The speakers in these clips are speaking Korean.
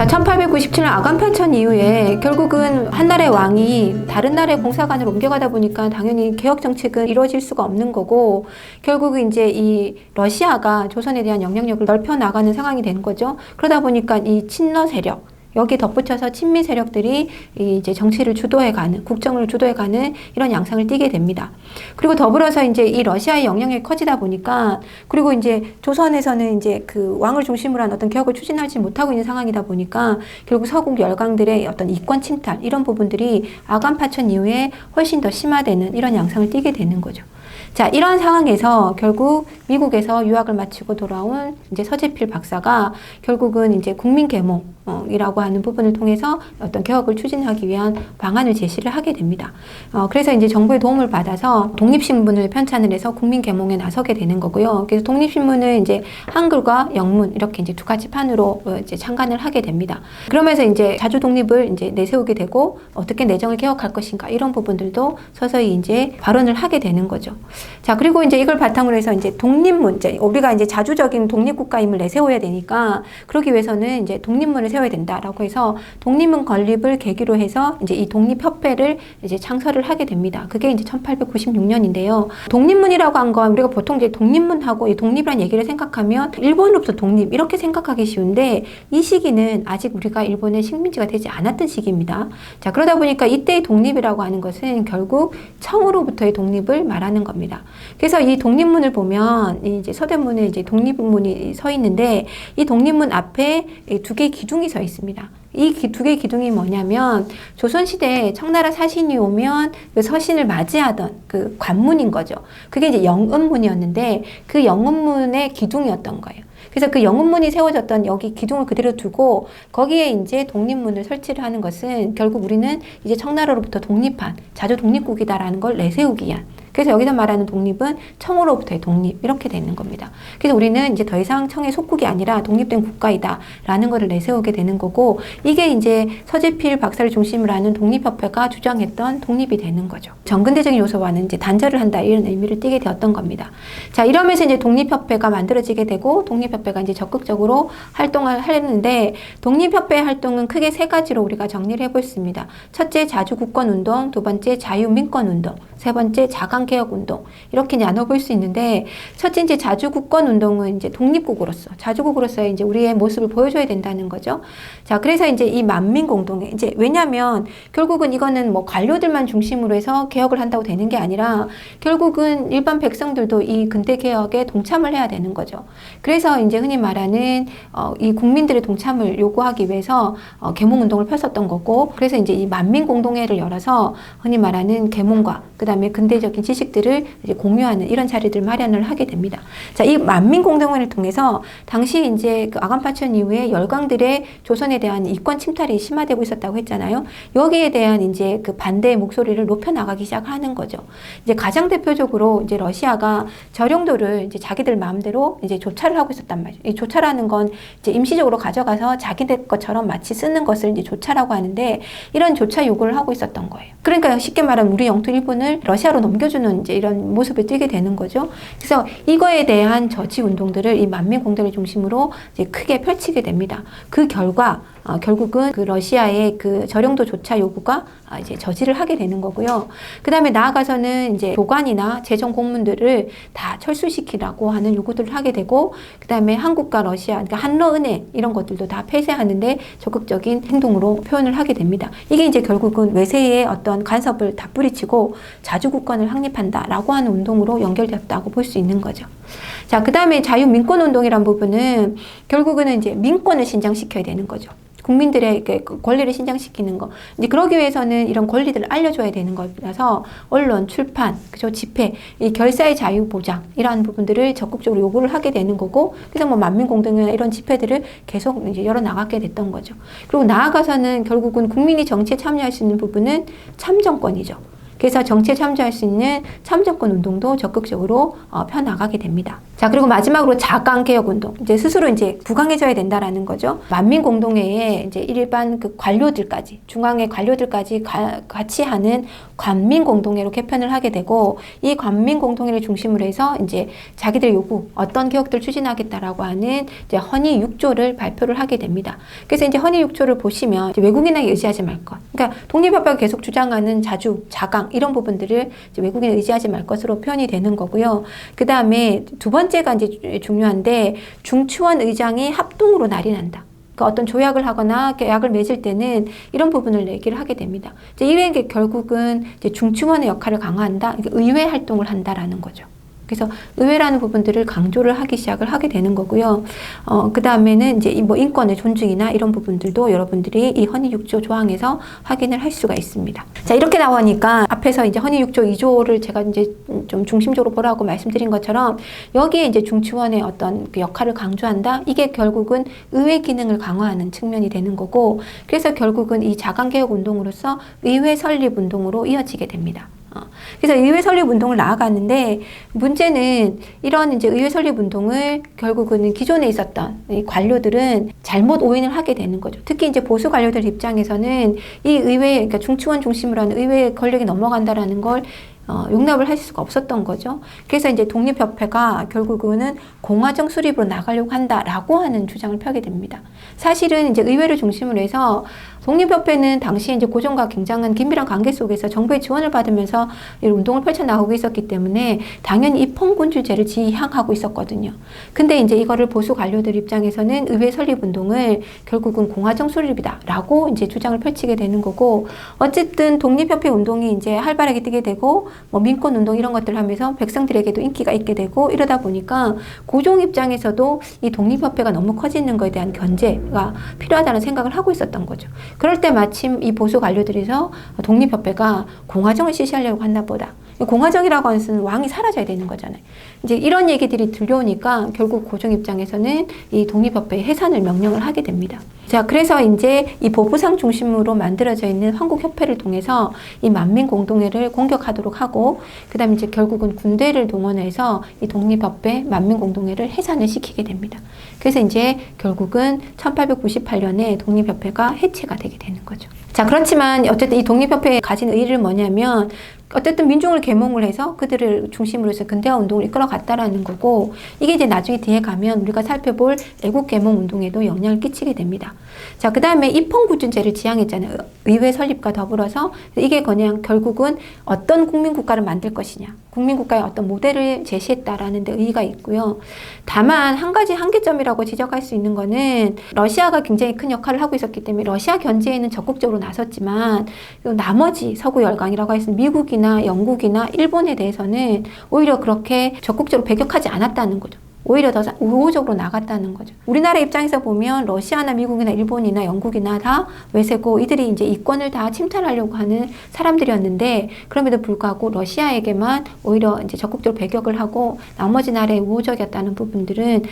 자, 1897년 아간팔천 이후에 결국은 한 나라의 왕이 다른 나라의 공사관을 옮겨가다 보니까 당연히 개혁 정책은 이루어질 수가 없는 거고, 결국은 이제 이 러시아가 조선에 대한 영향력을 넓혀 나가는 상황이 된 거죠. 그러다 보니까 이 친러 세력, 여기 덧붙여서 친미 세력들이 이제 정치를 주도해가는, 국정을 주도해가는 이런 양상을 띠게 됩니다. 그리고 더불어서 이제 이 러시아의 영향력이 커지다 보니까, 그리고 이제 조선에서는 이제 그 왕을 중심으로 한 어떤 개혁을 추진하지 못하고 있는 상황이다 보니까 결국 서국 열강들의 어떤 이권 침탈, 이런 부분들이 아간파천 이후에 훨씬 더 심화되는 이런 양상을 띠게 되는 거죠. 자, 이런 상황에서 결국 미국에서 유학을 마치고 돌아온 이제 서재필 박사가 결국은 이제 국민계몽이라고 하는 부분을 통해서 어떤 개혁을 추진하기 위한 방안을 제시를 하게 됩니다. 그래서 이제 정부의 도움을 받아서 독립신문을 편찬을 해서 국민계몽에 나서게 되는 거고요. 그래서 독립신문은 이제 한글과 영문 이렇게 이제 두 가지 판으로 이제 창간을 하게 됩니다. 그러면서 이제 자주 독립을 이제 내세우게 되고 어떻게 내정을 개혁할 것인가 이런 부분들도 서서히 이제 발언을 하게 되는 거죠. 자, 그리고 이제 이걸 바탕으로 해서 이제 독립문, 이제 우리가 이제 자주적인 독립국가임을 내세워야 되니까 그러기 위해서는 이제 독립문을 세워야 된다라고 해서 독립문 건립을 계기로 해서 이제 이 독립협회를 이제 창설을 하게 됩니다. 그게 이제 1896년인데요. 독립문이라고 한 건 우리가 보통 이제 독립문하고 이 독립이라는 얘기를 생각하면 일본으로부터 독립 이렇게 생각하기 쉬운데, 이 시기는 아직 우리가 일본의 식민지가 되지 않았던 시기입니다. 자, 그러다 보니까 이때의 독립이라고 하는 것은 결국 청으로부터의 독립을 말하는 겁니다. 그래서 이 독립문을 보면 이제 서대문에 이제 독립문이 서 있는데, 이 독립문 앞에 두 개의 기둥이 서 있습니다. 이 두 개의 기둥이 뭐냐면 조선시대에 청나라 사신이 오면 그 서신을 맞이하던 그 관문인 거죠. 그게 이제 영음문이었는데 그 영음문의 기둥이었던 거예요. 그래서 그 영음문이 세워졌던 여기 기둥을 그대로 두고 거기에 이제 독립문을 설치를 하는 것은 결국 우리는 이제 청나라로부터 독립한 자주 독립국이다라는 걸 내세우기 위한, 그래서 여기서 말하는 독립은 청으로부터의 독립 이렇게 되는 겁니다. 그래서 우리는 이제 더 이상 청의 속국이 아니라 독립된 국가이다라는 것을 내세우게 되는 거고, 이게 이제 서재필 박사를 중심으로 하는 독립협회가 주장했던 독립이 되는 거죠. 정근대적인 요소와는 이제 단절을 한다 이런 의미를 띠게 되었던 겁니다. 자, 이러면서 이제 독립협회가 만들어지게 되고 독립협회가 이제 적극적으로 활동을 하려는데, 독립협회의 활동은 크게 세 가지로 우리가 정리를 해보겠습니다. 첫째, 자주국권운동, 두 번째, 자유민권운동, 세 번째, 자강개혁운동, 이렇게 나눠볼 수 있는데, 첫째 이제 자주국권운동은 이제 독립국으로서, 자주국으로서의 이제 우리의 모습을 보여줘야 된다는 거죠. 자, 그래서 이제 이 만민공동회, 이제 왜냐면 결국은 이거는 뭐 관료들만 중심으로 해서 개혁을 한다고 되는 게 아니라 결국은 일반 백성들도 이 근대개혁에 동참을 해야 되는 거죠. 그래서 이제 흔히 말하는 이 국민들의 동참을 요구하기 위해서 계몽운동을 펼쳤던 거고, 그래서 이제 이 만민공동회를 열어서 흔히 말하는 계몽과 그 다음에 근대적인 지식들을 이제 공유하는 이런 자리들 마련을 하게 됩니다. 자, 이 만민공동회를 통해서 당시 이제 그 아간파천 이후에 열강들의 조선에 대한 이권 침탈이 심화되고 있었다고 했잖아요. 여기에 대한 이제 그 반대의 목소리를 높여 나가기 시작하는 거죠. 이제 가장 대표적으로 이제 러시아가 저령도를 이제 자기들 마음대로 이제 조차를 하고 있었단 말이죠. 이 조차라는 건 이제 임시적으로 가져가서 자기들 것처럼 마치 쓰는 것을 이제 조차라고 하는데, 이런 조차 요구를 하고 있었던 거예요. 그러니까 쉽게 말하면 우리 영토 일본을 러시아로 넘겨주는 이제 이런 모습을 띠게 되는 거죠. 그래서 이거에 대한 저지 운동들을 이 만민공동회를 중심으로 이제 크게 펼치게 됩니다. 그 결과 결국은 그 러시아의 그 저령도 조차 요구가 이제 저지를 하게 되는 거고요. 그 다음에 나아가서는 이제 교관이나 재정 공문들을 다 철수시키라고 하는 요구들을 하게 되고, 그 다음에 한국과 러시아, 그러니까 한러은행 이런 것들도 다 폐쇄하는데 적극적인 행동으로 표현을 하게 됩니다. 이게 이제 결국은 외세의 어떤 간섭을 다 뿌리치고 자주국권을 확립한다라고 하는 운동으로 연결되었다고 볼 수 있는 거죠. 자, 그 다음에 자유민권운동이란 부분은 결국은 이제 민권을 신장시켜야 되는 거죠. 국민들의 권리를 신장시키는 거. 이제 그러기 위해서는 이런 권리들을 알려줘야 되는 거라서 언론, 출판, 그죠, 집회, 이 결사의 자유 보장 이러한 부분들을 적극적으로 요구를 하게 되는 거고, 그래서 뭐 만민공동회나 이런 집회들을 계속 이제 열어 나가게 됐던 거죠. 그리고 나아가서는 결국은 국민이 정치에 참여할 수 있는 부분은 참정권이죠. 그래서 정치에 참여할 수 있는 참정권 운동도 적극적으로 펴나가게 됩니다. 자, 그리고 마지막으로 자강 개혁 운동. 이제 스스로 이제 부강해져야 된다라는 거죠. 만민 공동회에 이제 일반 그 관료들까지, 중앙의 관료들까지 같이 하는 관민 공동회로 개편을 하게 되고, 이 관민 공동회를 중심으로 해서 이제 자기들 요구, 어떤 개혁들 추진하겠다라고 하는 이제 헌의 6조를 발표를 하게 됩니다. 그래서 이제 헌의 6조를 보시면 이제 외국인에게 의지하지 말 것. 그러니까 독립협회가 계속 주장하는 자주, 자강 이런 부분들을 이제 외국인에 의지하지 말 것으로 표현이 되는 거고요. 그 다음에 두 번째가 이제 중요한데, 중추원 의장이 합동으로 날인한다. 그러니까 어떤 조약을 하거나 계약을 맺을 때는 이런 부분을 얘기를 하게 됩니다. 이제 이런 게 결국은 이제 중추원의 역할을 강화한다. 의회 활동을 한다라는 거죠. 그래서 의회라는 부분들을 강조를 하기 시작을 하게 되는 거고요. 그 다음에는 이제 뭐 인권의 존중이나 이런 부분들도 여러분들이 이 헌의 6조 조항에서 확인을 할 수가 있습니다. 자, 이렇게 나오니까 앞에서 이제 헌의 6조 2조를 제가 이제 좀 중심적으로 보라고 말씀드린 것처럼 여기에 이제 중추원의 어떤 그 역할을 강조한다. 이게 결국은 의회 기능을 강화하는 측면이 되는 거고, 그래서 결국은 이 자강개혁 운동으로서 의회 설립 운동으로 이어지게 됩니다. 그래서 의회 설립 운동을 나아가는데, 문제는 이런 이제 의회 설립 운동을 결국은 기존에 있었던 이 관료들은 잘못 오인을 하게 되는 거죠. 특히 이제 보수 관료들 입장에서는 이 의회, 그러니까 중추원 중심으로 하는 의회 권력이 넘어간다라는 걸 용납을 할 수가 없었던 거죠. 그래서 이제 독립협회가 결국은 공화정 수립으로 나가려고 한다라고 하는 주장을 펴게 됩니다. 사실은 이제 의회를 중심으로 해서 독립협회는 당시에 이제 고종과 굉장한 긴밀한 관계 속에서 정부의 지원을 받으면서 이 운동을 펼쳐나가고 있었기 때문에 당연히 입헌군주제를 지향하고 있었거든요. 근데 이제 이거를 보수 관료들 입장에서는 의회 설립 운동을 결국은 공화정 수립이다라고 이제 주장을 펼치게 되는 거고, 어쨌든 독립협회 운동이 이제 활발하게 뛰게 되고, 뭐 민권 운동 이런 것들을 하면서 백성들에게도 인기가 있게 되고, 이러다 보니까 고종 입장에서도 이 독립협회가 너무 커지는 것에 대한 견제가 필요하다는 생각을 하고 있었던 거죠. 그럴 때 마침 이 보수 관료들에서 독립협회가 공화정을 실시하려고 했나 보다. 공화정이라고 하는 것은 왕이 사라져야 되는 거잖아요. 이제 이런 얘기들이 들려오니까 결국 고종 입장에서는 이 독립협회의 해산을 명령을 하게 됩니다. 자, 그래서 이제 이 보부상 중심으로 만들어져 있는 한국협회를 통해서 이 만민공동회를 공격하도록 하고, 그 다음에 이제 결국은 군대를 동원해서 이 독립협회 만민공동회를 해산을 시키게 됩니다. 그래서 이제 결국은 1898년에 독립협회가 해체가 되게 되는 거죠. 자, 그렇지만 어쨌든 이 독립협회에 가진 의의를 뭐냐면, 어쨌든 민중을 계몽을 해서 그들을 중심으로 해서 근대화 운동을 이끌어갔다라는 거고, 이게 이제 나중에 뒤에 가면 우리가 살펴볼 애국 계몽 운동에도 영향을 끼치게 됩니다. 자, 그 다음에 입헌군주제를 지향했잖아요. 의회 설립과 더불어서. 이게 그냥 결국은 어떤 국민국가를 만들 것이냐, 국민국가의 어떤 모델을 제시했다라는 데 의의가 있고요. 다만 한 가지 한계점이라고 지적할 수 있는 거는, 러시아가 굉장히 큰 역할을 하고 있었기 때문에 러시아 견제에는 적극적으로 나섰지만, 나머지 서구 열강이라고 할 수 있는 미국이나 영국이나 일본에 대해서는 오히려 그렇게 적극적으로 배격하지 않았다는 거죠. 오히려 더 우호적으로 나갔다는 거죠. 우리나라 입장에서 보면 러시아나 미국이나 일본이나 영국이나 다 외세고, 이들이 이제 이권을 다 침탈하려고 하는 사람들이었는데, 그럼에도 불구하고 러시아에게만 오히려 이제 적극적으로 배격을 하고 나머지 나라에 우호적이었다는 부분들은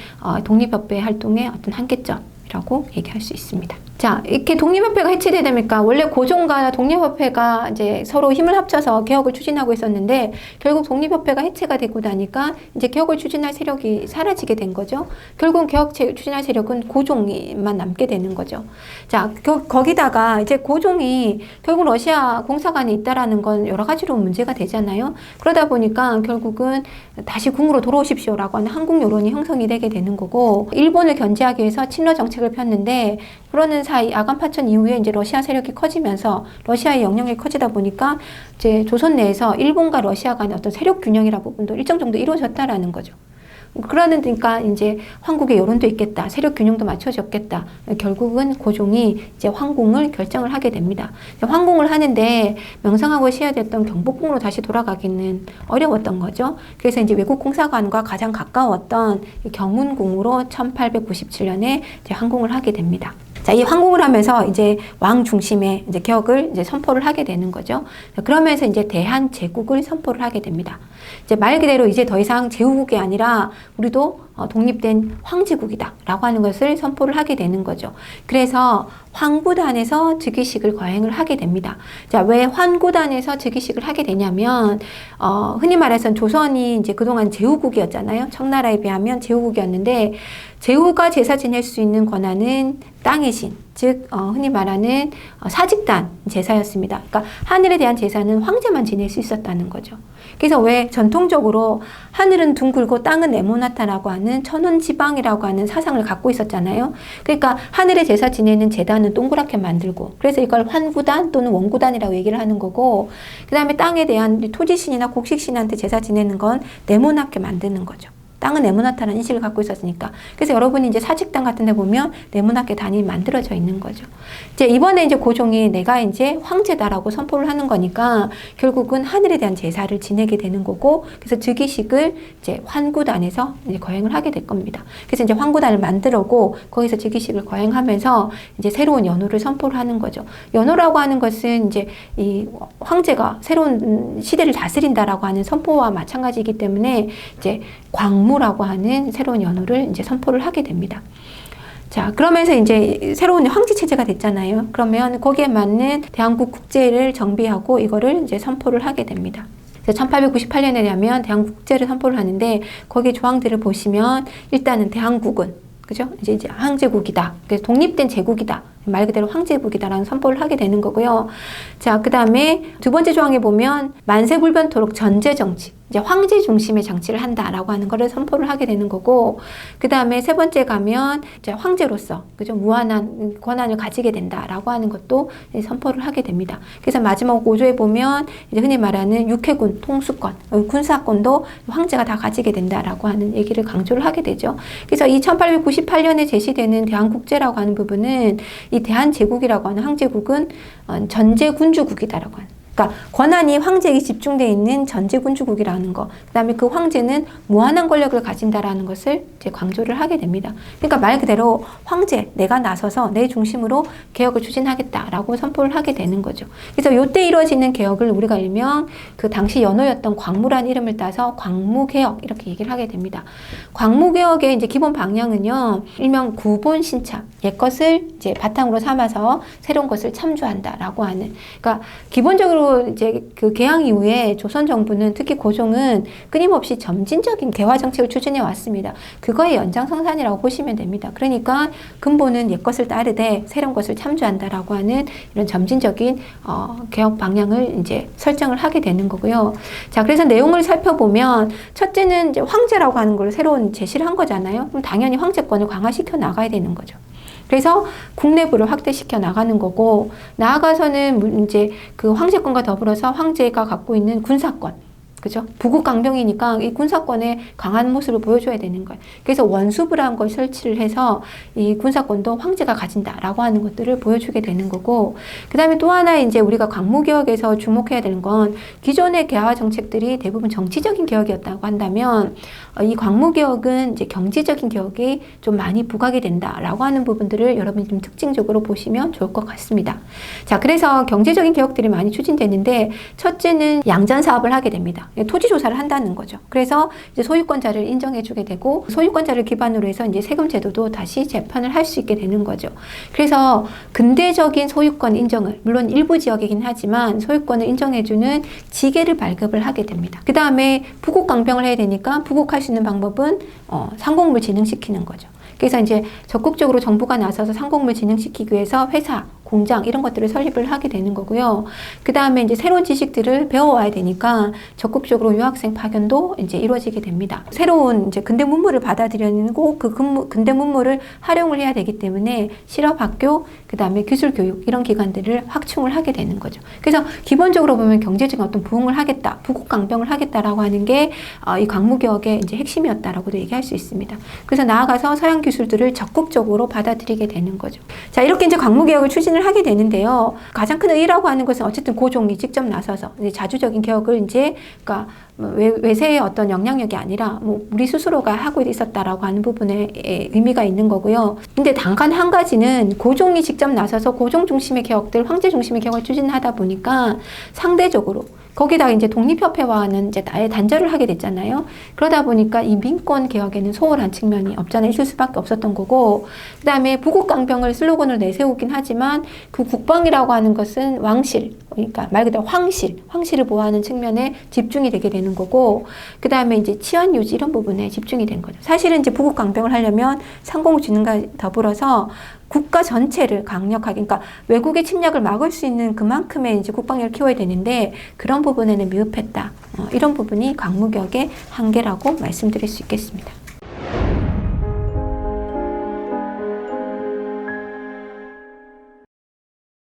독립협회 활동의 어떤 한계점이라고 얘기할 수 있습니다. 자, 이렇게 독립협회가 해체되다 보니까 원래 고종과 독립협회가 이제 서로 힘을 합쳐서 개혁을 추진하고 있었는데, 결국 독립협회가 해체가 되고 나니까 이제 개혁을 추진할 세력이 사라지게 된 거죠. 결국 개혁 추진할 세력은 고종만 남게 되는 거죠. 자, 거기다가 이제 고종이 결국 러시아 공사관에 있다라는 건 여러 가지로 문제가 되잖아요. 그러다 보니까 결국은 다시 궁으로 돌아오십시오라고 하는 한국 여론이 형성이 되게 되는 거고, 일본을 견제하기 위해서 친러 정책을 폈는데, 그러는 사이 아간 파천 이후에 이제 러시아 세력이 커지면서 러시아의 영향력이 커지다 보니까 이제 조선 내에서 일본과 러시아 간의 어떤 세력 균형이라는 부분도 일정 정도 이루어졌다라는 거죠. 그러니까 이제 황국의 여론도 있겠다, 세력 균형도 맞춰졌겠다. 결국은 고종이 이제 황궁을 결정을 하게 됩니다. 황궁을 하는데 명성하고 시해됐던 경복궁으로 다시 돌아가기는 어려웠던 거죠. 그래서 이제 외국 공사관과 가장 가까웠던 경운궁으로 1897년에 이제 황궁을 하게 됩니다. 자, 이 황궁을 하면서 이제 왕 중심의 이제 개혁을 이제 선포를 하게 되는 거죠. 그러면서 이제 대한 제국을 선포를 하게 됩니다. 이제 말 그대로 이제 더 이상 제후국이 아니라 우리도 독립된 황제국이다라고 하는 것을 선포를 하게 되는 거죠. 그래서 환구단에서 즉위식을 거행을 하게 됩니다. 자, 왜 환구단에서 즉위식을 하게 되냐면 흔히 말해서 조선이 이제 그동안 제후국이었잖아요. 청나라에 비하면 제후국이었는데 제후가 제사 지낼 수 있는 권한은 땅의 신, 즉 흔히 말하는 사직단 제사였습니다. 그러니까 하늘에 대한 제사는 황제만 지낼 수 있었다는 거죠. 그래서 왜 전통적으로 하늘은 둥글고 땅은 네모나다라고 하는 천운지방이라고 하는 사상을 갖고 있었잖아요. 그러니까 하늘에 제사 지내는 제단은 동그랗게 만들고, 그래서 이걸 환구단 또는 원구단이라고 얘기를 하는 거고, 그 다음에 땅에 대한 토지신이나 곡식신한테 제사 지내는 건 네모나게 만드는 거죠. 땅은 네모나다라는 인식을 갖고 있었으니까. 그래서 여러분이 이제 사직당 같은 데 보면 네모나게 단이 만들어져 있는 거죠. 이제 이번에 이제 고종이 내가 이제 황제다라고 선포를 하는 거니까 결국은 하늘에 대한 제사를 지내게 되는 거고, 그래서 즉위식을 이제 환구단에서 이제 거행을 하게 될 겁니다. 그래서 이제 환구단을 만들고 거기서 즉위식을 거행하면서 이제 새로운 연호를 선포를 하는 거죠. 연호라고 하는 것은 이제 이 황제가 새로운 시대를 다스린다라고 하는 선포와 마찬가지이기 때문에 이제 광무라고 하는 새로운 연호를 이제 선포를 하게 됩니다. 자, 그러면서 이제 새로운 황제 체제가 됐잖아요. 그러면 거기에 맞는 대한국 국제를 정비하고 이거를 이제 선포를 하게 됩니다. 1898년에 되면 대한국 국제를 선포를 하는데 거기 조항들을 보시면 일단은 대한국은 그죠? 이제 황제국이다. 그래서 독립된 제국이다. 말 그대로 황제국이다라는 선포를 하게 되는 거고요. 자, 그 다음에 두 번째 조항에 보면 만세불변토록 전제정치, 이제 황제 중심의 정치를 한다라고 하는 거를 선포를 하게 되는 거고, 그 다음에 세 번째 가면 이제 황제로서 그죠? 무한한 권한을 가지게 된다라고 하는 것도 선포를 하게 됩니다. 그래서 마지막 5조에 보면 이제 흔히 말하는 육해군 통수권, 군사권도 황제가 다 가지게 된다라고 하는 얘기를 강조를 하게 되죠. 그래서 이 1898년에 제시되는 대한국제라고 하는 부분은 이 대한제국이라고 하는 황제국은 전제군주국이다라고 하는, 그러니까 권한이 황제에게 집중되어 있는 전제군주국이라는 거, 그 다음에 그 황제는 무한한 권력을 가진다라는 것을 이제 강조를 하게 됩니다. 그러니까 말 그대로 황제, 내가 나서서 내 중심으로 개혁을 추진하겠다라고 선포를 하게 되는 거죠. 그래서 이때 이루어지는 개혁을 우리가 일명 그 당시 연호였던 광무란 이름을 따서 광무개혁 이렇게 얘기를 하게 됩니다. 광무개혁의 이제 기본 방향은요, 일명 구본신참, 옛것을 이제 바탕으로 삼아서 새로운 것을 참조한다라고 하는, 그러니까 기본적으로 이제 그 개항 이후에 조선 정부는 특히 고종은 끊임없이 점진적인 개화 정책을 추진해 왔습니다. 그거의 연장선상이라고 보시면 됩니다. 그러니까 근본은 옛것을 따르되 새로운 것을 참조한다라고 하는 이런 점진적인 개혁 방향을 이제 설정을 하게 되는 거고요. 자, 그래서 내용을 살펴보면 첫째는 이제 황제라고 하는 걸 새로운 제시를 한 거잖아요. 그럼 당연히 황제권을 강화시켜 나가야 되는 거죠. 그래서 국내부를 확대시켜 나가는 거고, 나아가서는 이제 그 황제권과 더불어서 황제가 갖고 있는 군사권, 그죠? 부국 강병이니까 이 군사권의 강한 모습을 보여줘야 되는 거예요. 그래서 원수부라는 걸 설치를 해서 이 군사권도 황제가 가진다라고 하는 것들을 보여주게 되는 거고, 그 다음에 또 하나 이제 우리가 광무개혁에서 주목해야 되는 건 기존의 개화 정책들이 대부분 정치적인 개혁이었다고 한다면 이 광무개혁은 이제 경제적인 개혁이 좀 많이 부각이 된다라고 하는 부분들을 여러분이 좀 특징적으로 보시면 좋을 것 같습니다. 자, 그래서 경제적인 개혁들이 많이 추진되는데 첫째는 양전 사업을 하게 됩니다. 토지 조사를 한다는 거죠. 그래서 이제 소유권자를 인정해주게 되고 소유권자를 기반으로 해서 이제 세금 제도도 다시 재판을 할 수 있게 되는 거죠. 그래서 근대적인 소유권 인정을, 물론 일부 지역이긴 하지만 소유권을 인정해주는 지계를 발급을 하게 됩니다. 그 다음에 부국 강병을 해야 되니까 부국할 수 있는 방법은 상공물 진흥시키는 거죠. 그래서 이제 적극적으로 정부가 나서서 상공물 진흥시키기 위해서 회사, 공장 이런 것들을 설립을 하게 되는 거고요. 그 다음에 이제 새로운 지식들을 배워와야 되니까 적극적으로 유학생 파견도 이제 이루어지게 됩니다. 새로운 이제 근대 문물을 받아들여내고 그 근대 문물을 활용을 해야 되기 때문에 실업학교, 그 다음에 기술교육 이런 기관들을 확충을 하게 되는 거죠. 그래서 기본적으로 보면 경제적인 어떤 부흥을 하겠다, 부국 강병을 하겠다라고 하는 게 이 광무개혁의 이제 핵심이었다라고도 얘기할 수 있습니다. 그래서 나아가서 서양 기술들을 적극적으로 받아들이게 되는 거죠. 자, 이렇게 이제 광무개혁을 추진을 하게 되는데요. 가장 큰 의의라고 하는 것은 어쨌든 고종이 직접 나서서 이제 자주적인 개혁을 이제 그러니까 외세의 어떤 영향력이 아니라 뭐 우리 스스로가 하고 있었다라고 하는 부분에 의미가 있는 거고요. 근데 단간 한 가지는 고종이 직접 나서서 고종 중심의 개혁들, 황제 중심의 개혁을 추진하다 보니까 상대적으로 거기다가 이제 독립협회와는 이제 아예 단절을 하게 됐잖아요. 그러다 보니까 이 민권 개혁에는 소홀한 측면이 없잖아 있을 수밖에 없었던 거고, 그 다음에 부국강병을 슬로건으로 내세우긴 하지만 그 국방이라고 하는 것은 왕실, 그러니까 말 그대로 황실을 보호하는 측면에 집중이 되게 되는 거고, 그 다음에 이제 치안 유지 이런 부분에 집중이 된 거죠. 사실은 이제 부국강병을 하려면 상공진흥과 더불어서 국가 전체를 강력하게, 그러니까 외국의 침략을 막을 수 있는 그만큼의 이제 국방력을 키워야 되는데 그런 부분에는 미흡했다. 이런 부분이 강무격의 한계라고 말씀드릴 수 있겠습니다.